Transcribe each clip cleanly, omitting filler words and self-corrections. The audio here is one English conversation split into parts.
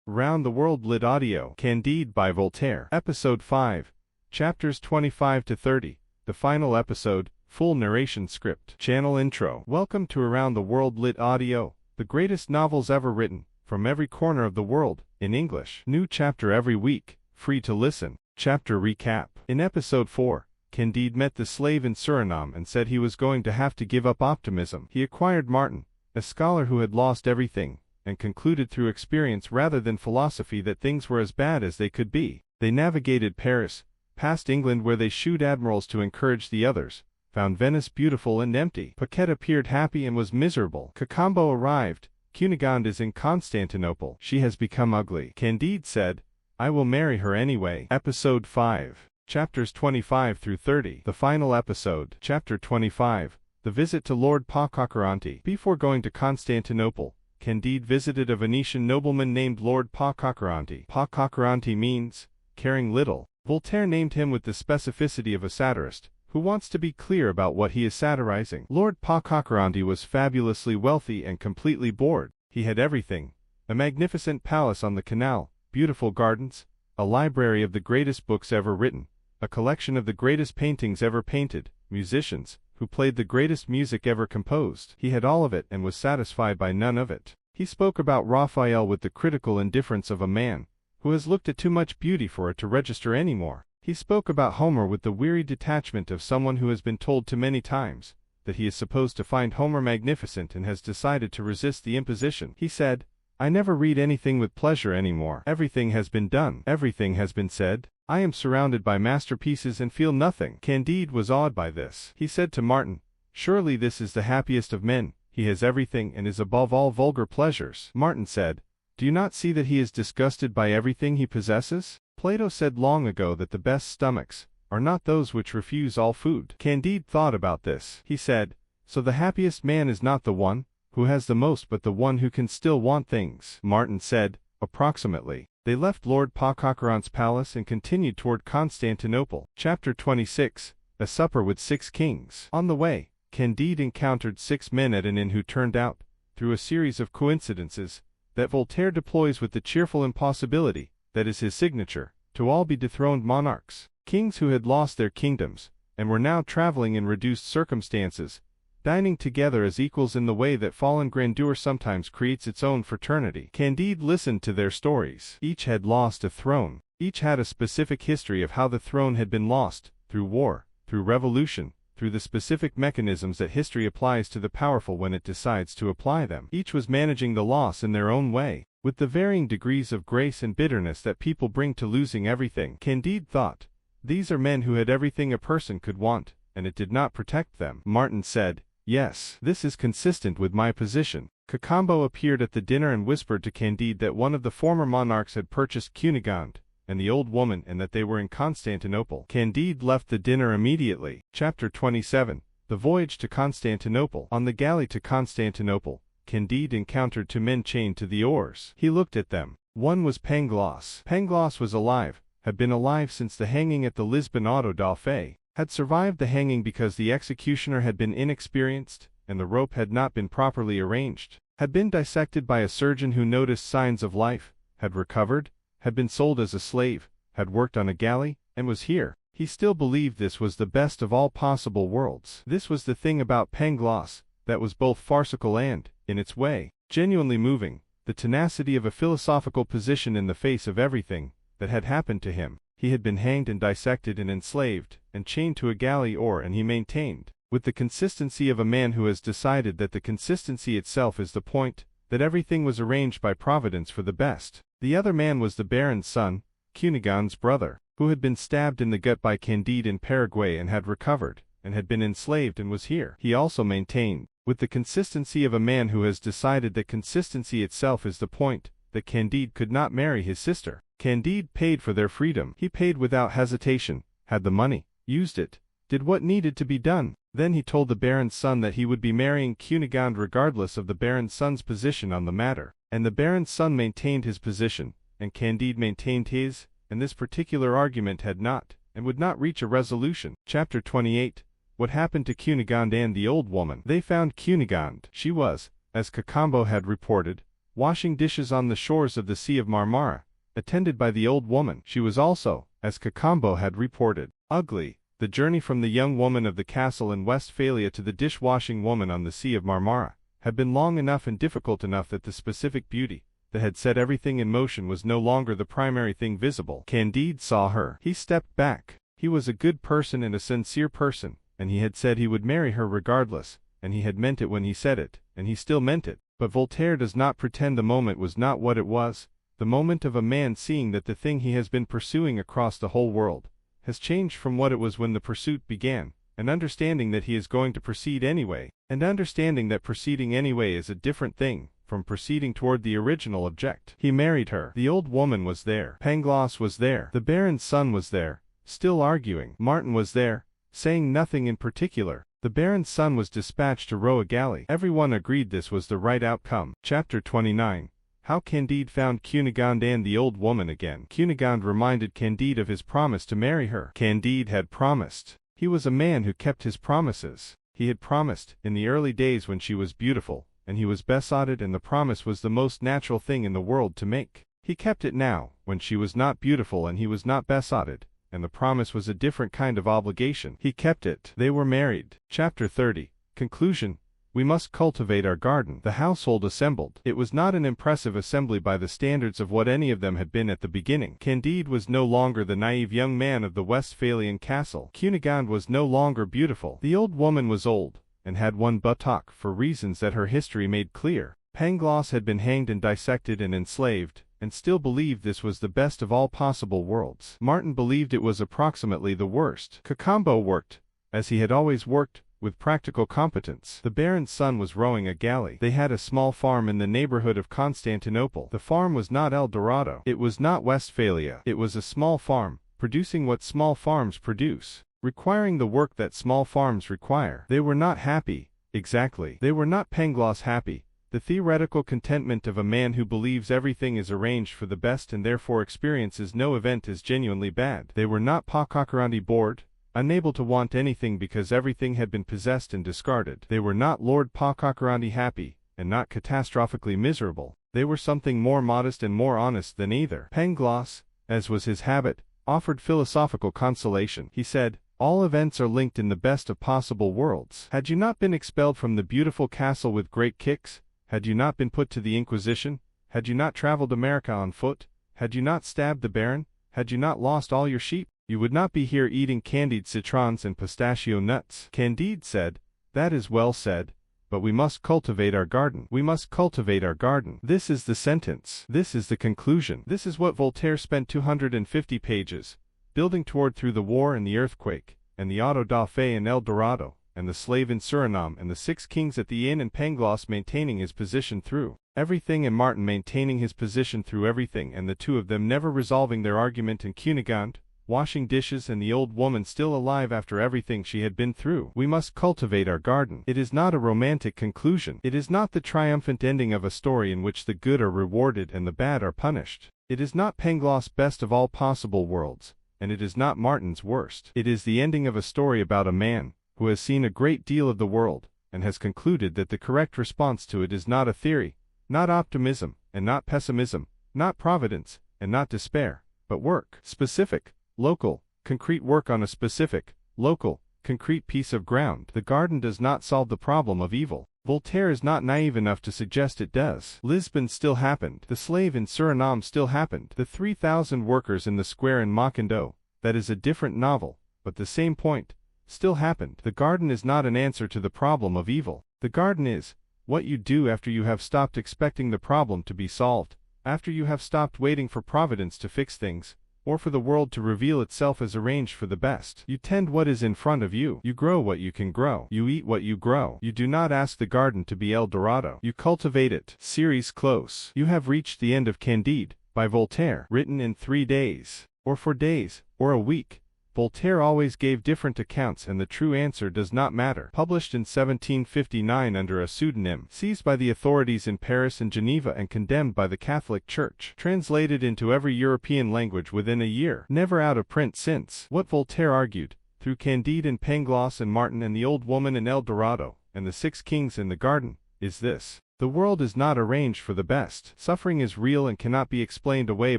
Round the World Lit Audio. Candide by Voltaire. Episode 5. Chapters 25 to 30. The final episode. Full narration script. Channel intro. Welcome to Around the World Lit Audio, the greatest novels ever written, from every corner of the world, in English. New chapter every week, free to listen. Chapter recap. In episode 4, Candide met the slave in Suriname and said he was going to have to give up optimism. He acquired Martin, a scholar who had lost everything, and concluded through experience rather than philosophy that things were as bad as they could be. They navigated Paris, past England where they shooed admirals to encourage the others, found Venice beautiful and empty. Paquette appeared happy and was miserable. Cacambo arrived. Cunégonde is in Constantinople. She has become ugly. Candide said, I will marry her anyway. Episode 5. Chapters 25 through 30. The final episode. Chapter 25. The visit to Lord Pococurante. Before going to Constantinople, Candide visited a Venetian nobleman named Lord Pococurante. Pococurante means, caring little. Voltaire named him with the specificity of a satirist, who wants to be clear about what he is satirizing. Lord Pococurante was fabulously wealthy and completely bored. He had everything: a magnificent palace on the canal, beautiful gardens, a library of the greatest books ever written, a collection of the greatest paintings ever painted, musicians who played the greatest music ever composed. He had all of it and was satisfied by none of it. He spoke about Raphael with the critical indifference of a man who has looked at too much beauty for it to register anymore. He spoke about Homer with the weary detachment of someone who has been told too many times that he is supposed to find Homer magnificent and has decided to resist the imposition. He said, I never read anything with pleasure anymore. Everything has been done. Everything has been said. I am surrounded by masterpieces and feel nothing. Candide was awed by this. He said to Martin, surely this is the happiest of men. He has everything and is above all vulgar pleasures. Martin said, do you not see that he is disgusted by everything he possesses? Plato said long ago that the best stomachs are not those which refuse all food. Candide thought about this. He said, so the happiest man is not the one who has the most but the one who can still want things. Martin said, approximately. They left Lord Pococurante's palace and continued toward Constantinople. Chapter 26. A supper with 6 kings. On the way, Candide encountered 6 men at an inn who turned out, through a series of coincidences, that Voltaire deploys with the cheerful impossibility, that is his signature, to all be dethroned monarchs. Kings who had lost their kingdoms, and were now traveling in reduced circumstances, dining together as equals in the way that fallen grandeur sometimes creates its own fraternity. Candide listened to their stories. Each had lost a throne. Each had a specific history of how the throne had been lost, through war, through revolution, through the specific mechanisms that history applies to the powerful when it decides to apply them. Each was managing the loss in their own way, with the varying degrees of grace and bitterness that people bring to losing everything. Candide thought, these are men who had everything a person could want, and it did not protect them. Martin said, yes, this is consistent with my position. Cacambo appeared at the dinner and whispered to Candide that one of the former monarchs had purchased Cunégonde and the old woman and that they were in Constantinople. Candide left the dinner immediately. Chapter 27. The voyage to Constantinople. On the galley to Constantinople, Candide encountered 2 men chained to the oars. He looked at them. One was Pangloss. Pangloss was alive, had been alive since the hanging at the Lisbon Auto da Fe, had survived the hanging because the executioner had been inexperienced, and the rope had not been properly arranged, had been dissected by a surgeon who noticed signs of life, had recovered, had been sold as a slave, had worked on a galley, and was here. He still believed this was the best of all possible worlds. This was the thing about Pangloss that was both farcical and, in its way, genuinely moving, the tenacity of a philosophical position in the face of everything that had happened to him. He had been hanged and dissected and enslaved, and chained to a galley oar, and he maintained, with the consistency of a man who has decided that the consistency itself is the point, that everything was arranged by Providence for the best. The other man was the Baron's son, Cunégonde's brother, who had been stabbed in the gut by Candide in Paraguay and had recovered, and had been enslaved and was here. He also maintained, with the consistency of a man who has decided that consistency itself is the point, that Candide could not marry his sister. Candide paid for their freedom. He paid without hesitation, had the money, used it, did what needed to be done. Then he told the Baron's son that he would be marrying Cunégonde regardless of the Baron's son's position on the matter. And the Baron's son maintained his position, and Candide maintained his, and this particular argument had not, and would not reach a resolution. Chapter 28. What happened to Cunégonde and the old woman. They found Cunégonde. She was, as Cacambo had reported, washing dishes on the shores of the Sea of Marmara, attended by the old woman. She was also, as Cacambo had reported, ugly. The journey from the young woman of the castle in Westphalia to the dishwashing woman on the Sea of Marmara had been long enough and difficult enough that the specific beauty that had set everything in motion was no longer the primary thing visible. Candide saw her. He stepped back. He was a good person and a sincere person, and he had said he would marry her regardless, and he had meant it when he said it, and he still meant it. But Voltaire does not pretend the moment was not what it was, the moment of a man seeing that the thing he has been pursuing across the whole world has changed from what it was when the pursuit began, and understanding that he is going to proceed anyway, and understanding that proceeding anyway is a different thing from proceeding toward the original object. He married her. The old woman was there. Pangloss was there. The Baron's son was there, still arguing. Martin was there, saying nothing in particular. The Baron's son was dispatched to row a galley. Everyone agreed this was the right outcome. Chapter 29. How Candide found Cunégonde and the old woman again. Cunégonde reminded Candide of his promise to marry her. Candide had promised. He was a man who kept his promises. He had promised, in the early days when she was beautiful, and he was besotted, and the promise was the most natural thing in the world to make. He kept it now, when she was not beautiful and he was not besotted, and the promise was a different kind of obligation. He kept it. They were married. Chapter 30. Conclusion. We must cultivate our garden. The household assembled. It was not an impressive assembly by the standards of what any of them had been at the beginning. Candide was no longer the naive young man of the Westphalian castle. Cunégonde was no longer beautiful. The old woman was old, and had one buttock for reasons that her history made clear. Pangloss had been hanged and dissected and enslaved, and still believed this was the best of all possible worlds. Martin believed it was approximately the worst. Cacambo worked, as he had always worked, with practical competence. The Baron's son was rowing a galley. They had a small farm in the neighborhood of Constantinople. The farm was not El Dorado. It was not Westphalia. It was a small farm, producing what small farms produce, requiring the work that small farms require. They were not happy, exactly. They were not Pangloss happy, the theoretical contentment of a man who believes everything is arranged for the best and therefore experiences no event as genuinely bad. They were not Pococurante bored, unable to want anything because everything had been possessed and discarded. They were not Lord Pococurante happy, and not catastrophically miserable. They were something more modest and more honest than either. Pangloss, as was his habit, offered philosophical consolation. He said, "All events are linked in the best of possible worlds. Had you not been expelled from the beautiful castle with great kicks, had you not been put to the Inquisition, had you not traveled America on foot, had you not stabbed the Baron, had you not lost all your sheep, you would not be here eating candied citrons and pistachio nuts." Candide said, "That is well said, but we must cultivate our garden. We must cultivate our garden." This is the sentence. This is the conclusion. This is what Voltaire spent 250 pages building toward through the war and the earthquake, and the auto da fe in El Dorado, and the slave in Suriname, and the 6 kings at the inn, and Pangloss maintaining his position through everything, and Martin maintaining his position through everything, and the two of them never resolving their argument, and Cunégonde washing dishes, and the old woman still alive after everything she had been through. We must cultivate our garden. It is not a romantic conclusion. It is not the triumphant ending of a story in which the good are rewarded and the bad are punished. It is not Pangloss' best of all possible worlds, and it is not Martin's worst. It is the ending of a story about a man who has seen a great deal of the world, and has concluded that the correct response to it is not a theory, not optimism, and not pessimism, not providence, and not despair, but work. Specific, local, concrete work on a specific, local, concrete piece of ground. The garden does not solve the problem of evil. Voltaire is not naive enough to suggest it does. Lisbon still happened. The slave in Suriname still happened. The 3,000 workers in the square in Macondo, that is a different novel, but the same point, still happened. The garden is not an answer to the problem of evil. The garden is what you do after you have stopped expecting the problem to be solved, after you have stopped waiting for Providence to fix things, or for the world to reveal itself as arranged for the best. You tend what is in front of you. You grow what you can grow. You eat what you grow. You do not ask the garden to be El Dorado. You cultivate it. Series close. You have reached the end of Candide, by Voltaire. Written in 3 days, or 4 days, or a week. Voltaire always gave different accounts, and the true answer does not matter. Published in 1759 under a pseudonym. Seized by the authorities in Paris and Geneva and condemned by the Catholic Church. Translated into every European language within a year. Never out of print since. What Voltaire argued, through Candide and Pangloss and Martin and the old woman in El Dorado, and the 6 kings in the garden, is this. The world is not arranged for the best. Suffering is real and cannot be explained away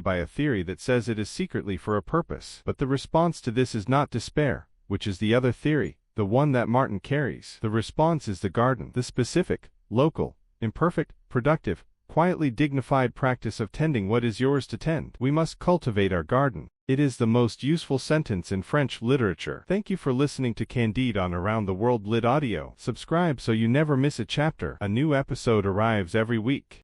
by a theory that says it is secretly for a purpose. But the response to this is not despair, which is the other theory, the one that Martin carries. The response is the garden, the specific, local, imperfect, productive, quietly dignified practice of tending what is yours to tend. We must cultivate our garden. It is the most useful sentence in French literature. Thank you for listening to Candide on Around the World Lit Audio. Subscribe so you never miss a chapter. A new episode arrives every week.